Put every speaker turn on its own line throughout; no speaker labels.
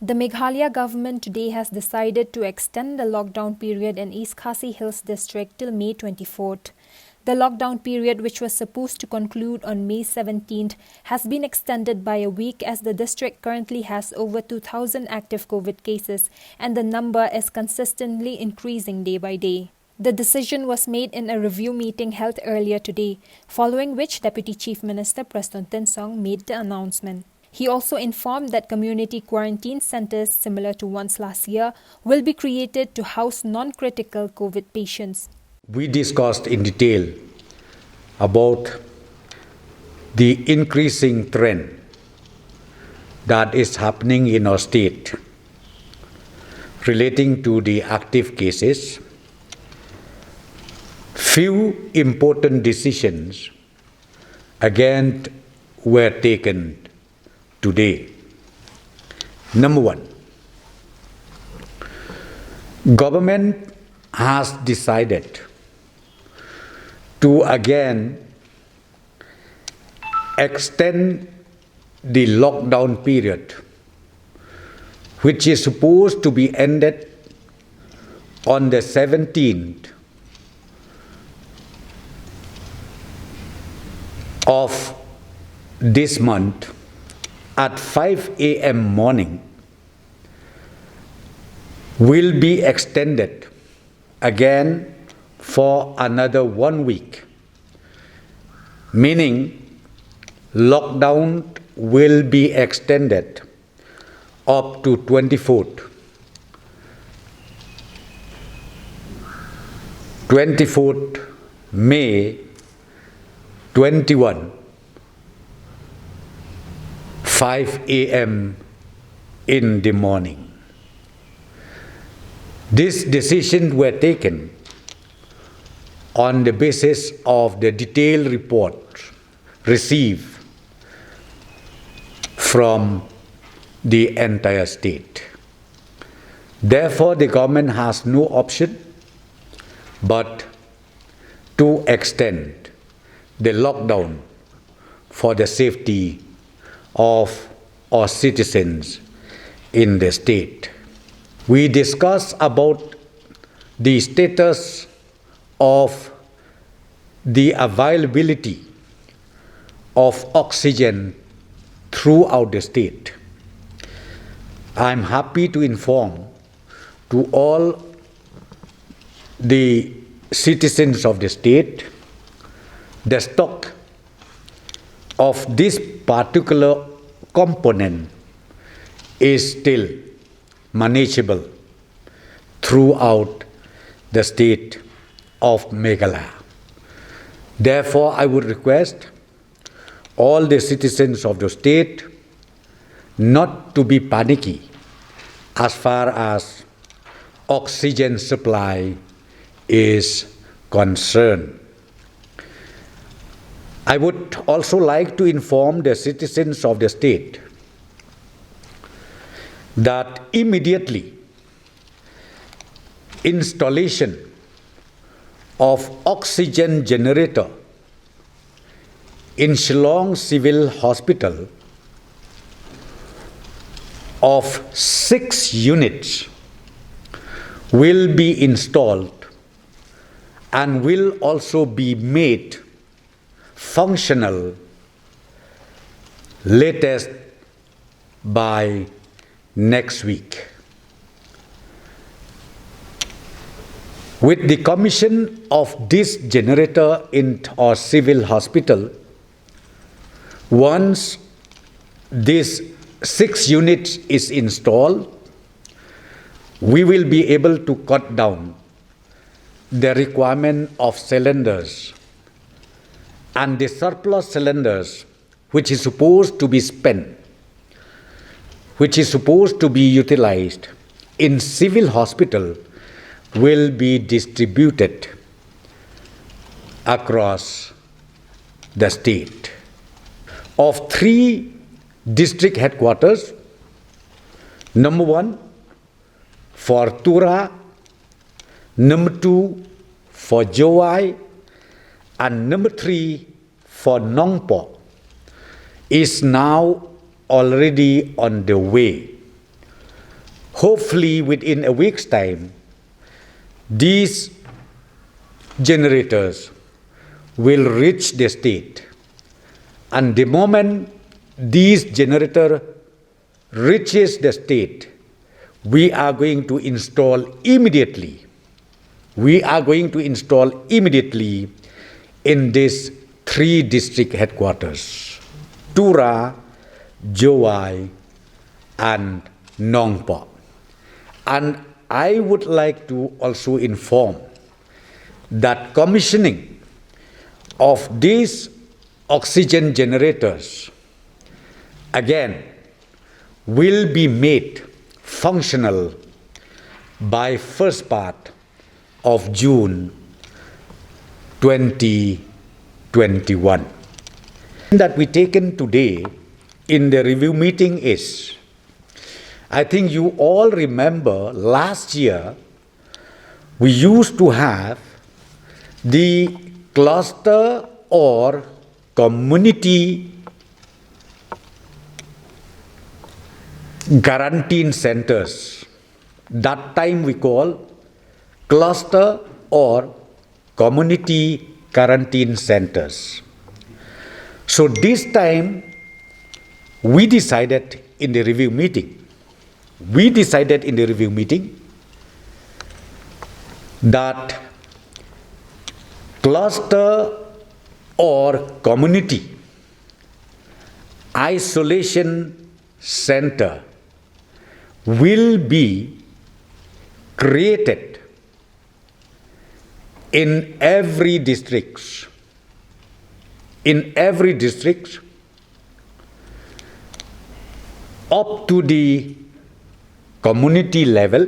The Meghalaya government today has decided to extend the lockdown period in East Khasi Hills district till May 24th. The lockdown period, which was supposed to conclude on May 17th, has been extended by a week as the district currently has over 2,000 active COVID cases and the number is consistently increasing day by day. The decision was made in a review meeting held earlier today, following which Deputy Chief Minister Prestone Tynsong made the announcement. He also informed that community quarantine centers similar to ones last year will be created to house non-critical COVID patients.
We discussed in detail about the increasing trend that is happening in our state relating to the active cases. Few important decisions again were taken today. Number one, government has decided to again extend the lockdown period, which is supposed to be ended on the 17th of this month at 5 a.m. morning, will be extended again for another 1 week, meaning lockdown will be extended up to 24th May 21, 5 a.m. in the morning. These decisions were taken on the basis of the detailed report received from the entire state. Therefore, the government has no option but to extend the lockdown for the safety of our citizens in the state. We discussed about the status of the availability of oxygen throughout the state. I am happy to inform to all the citizens of the state the stock of this particular component is still manageable throughout the state of Meghalaya. Therefore, I would request all the citizens of the state not to be panicky as far as oxygen supply is concerned. I would also like to inform the citizens of the state that immediately installation of oxygen generator in Shillong Civil Hospital of 6 units will be installed and will also be made functional latest by next week. With the commission of this generator in our civil hospital, once this 6 units is installed, we will be able to cut down the requirement of cylinders, and the surplus cylinders which is supposed to be spent, which is supposed to be utilized in civil hospital, will be distributed across the state. Of 3 district headquarters, number 1 for Tura, number 2 for Jowai, and number 3 for Nongpo is now already on the way hopefully within a week's time, these generators will reach the state. And the moment these generator reaches the state, we are going to install immediately. We are going to install immediately in these 3 district headquarters, Tura, Jowai, and Nongpo. And I would like to also inform that commissioning of these oxygen generators again will be made functional by first part of June 2021. That we taken today in the review meeting is, I think you all remember last year we used to have the cluster or community quarantine centers. That time we call cluster or community quarantine centers. So this time we decided in the review meeting, that cluster or community isolation center will be created in every district. Up to the community level,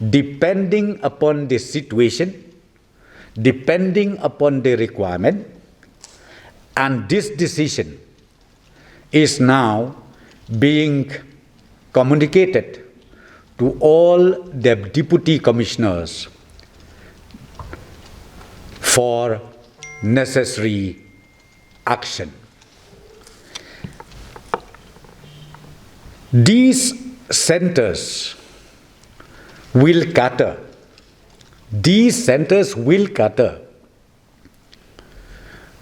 depending upon the situation, depending upon the requirement, and this decision is now being communicated to all the deputy commissioners for necessary action. These centers will cater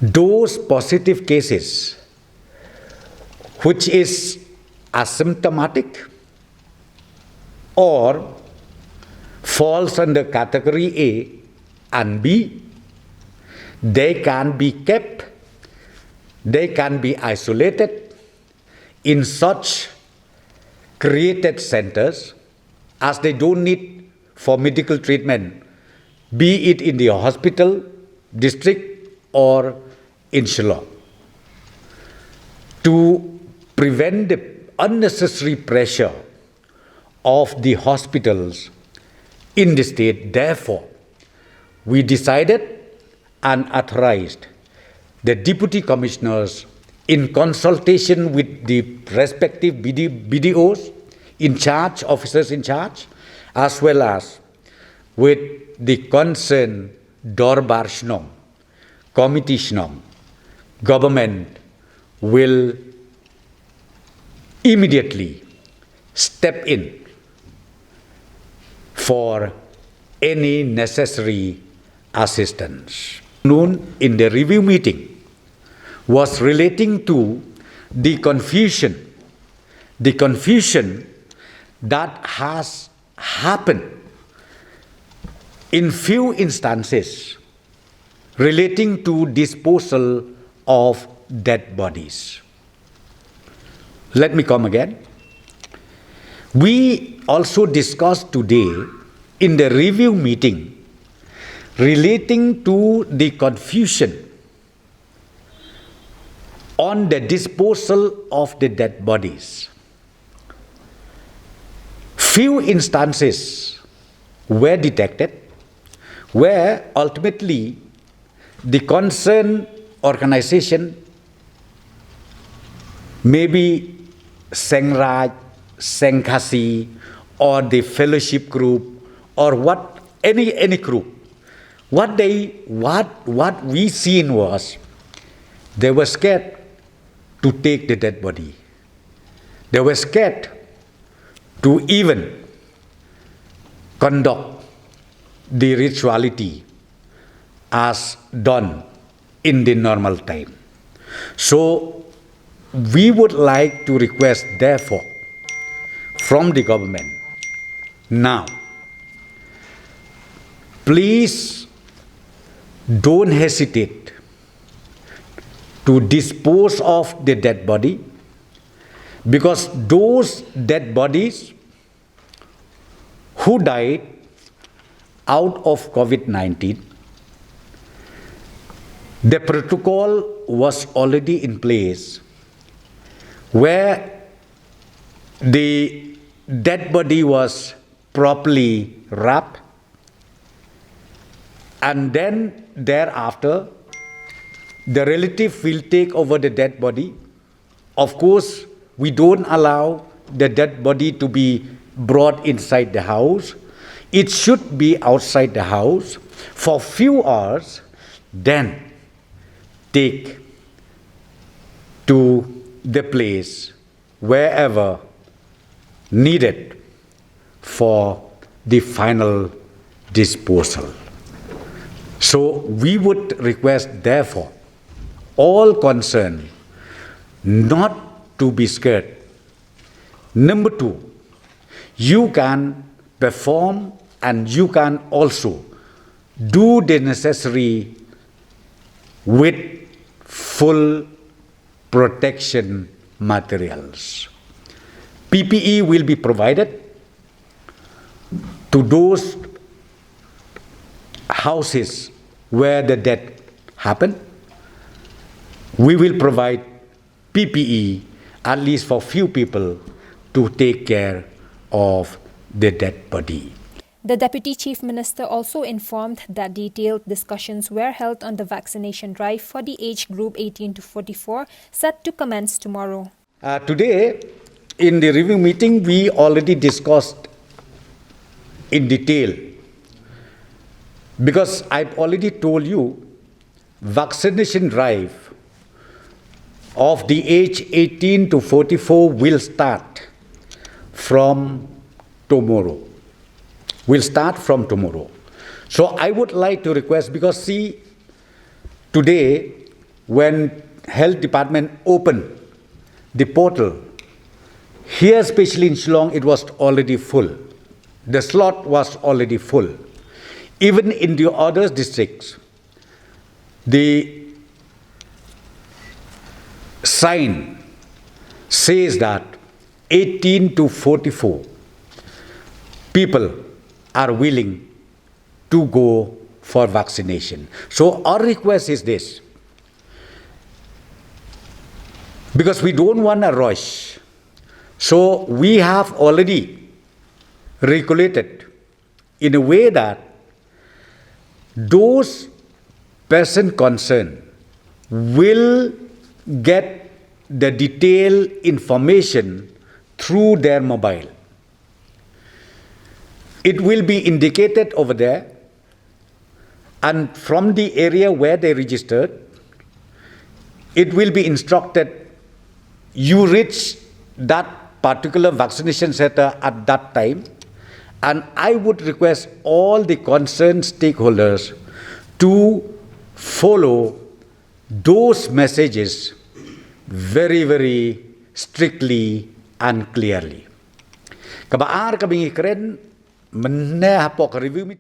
those positive cases which is asymptomatic or falls under category A and B. They can be kept, they can be isolated in such created centers as they don't need for medical treatment, be it in the hospital, district or in Shillong, to prevent the unnecessary pressure of the hospitals in the state. Therefore, we decided and authorized the deputy commissioners in consultation with the respective BDOs in charge, officers in charge, as well as with the concerned Dorbar Shnong, Committee Shnong. Government will immediately step in for any necessary assistance. In the review meeting was relating to the confusion that has happened in few instances relating to disposal of dead bodies. Let me come again. We also discussed today in the review meeting relating to the confusion on the disposal of the dead bodies. Few instances were detected where ultimately the concerned organization, maybe Sengraj, Senkhasi, or the fellowship group, or any group, what we seen was they were scared to take the dead body. They were scared to even conduct the rituality as done in the normal time. So we would like to request, therefore, from the government, now, please don't hesitate to dispose of the dead body, because those dead bodies who died out of COVID-19, the protocol was already in place where the dead body was properly wrapped, and then thereafter the relative will take over the dead body. Of course, we don't allow the dead body to be brought inside the house. It should be outside the house for few hours, then take to the place wherever needed for the final disposal. So we would request, therefore, all concerned not to be scared. Number two, you can perform and you can also do the necessary with full protection materials. PPE will be provided to those houses where the death happened. We will provide PPE at least for few people to take care of the dead body.
The Deputy Chief Minister also informed that detailed discussions were held on the vaccination drive for the age group 18 to 44, set to commence tomorrow.
Today, in the review meeting, we already discussed in detail, because I've already told you, vaccination drive of the age 18 to 44 will start from tomorrow. So I would like to request, because see, today when Health Department opened the portal, here especially in Shillong, it was already full. The slot was already full. Even in the other districts, the sign says that 18 to 44 people are willing to go for vaccination. So our request is this, because we don't want a rush. So we have already regulated in a way that those persons concerned will get the detailed information through their mobile. It will be indicated over there, and from the area where they registered, it will be instructed, you reach that particular vaccination center at that time. And I would request all the concerned stakeholders to follow those messages very, very strictly and clearly. Kabaar kami keren meneh review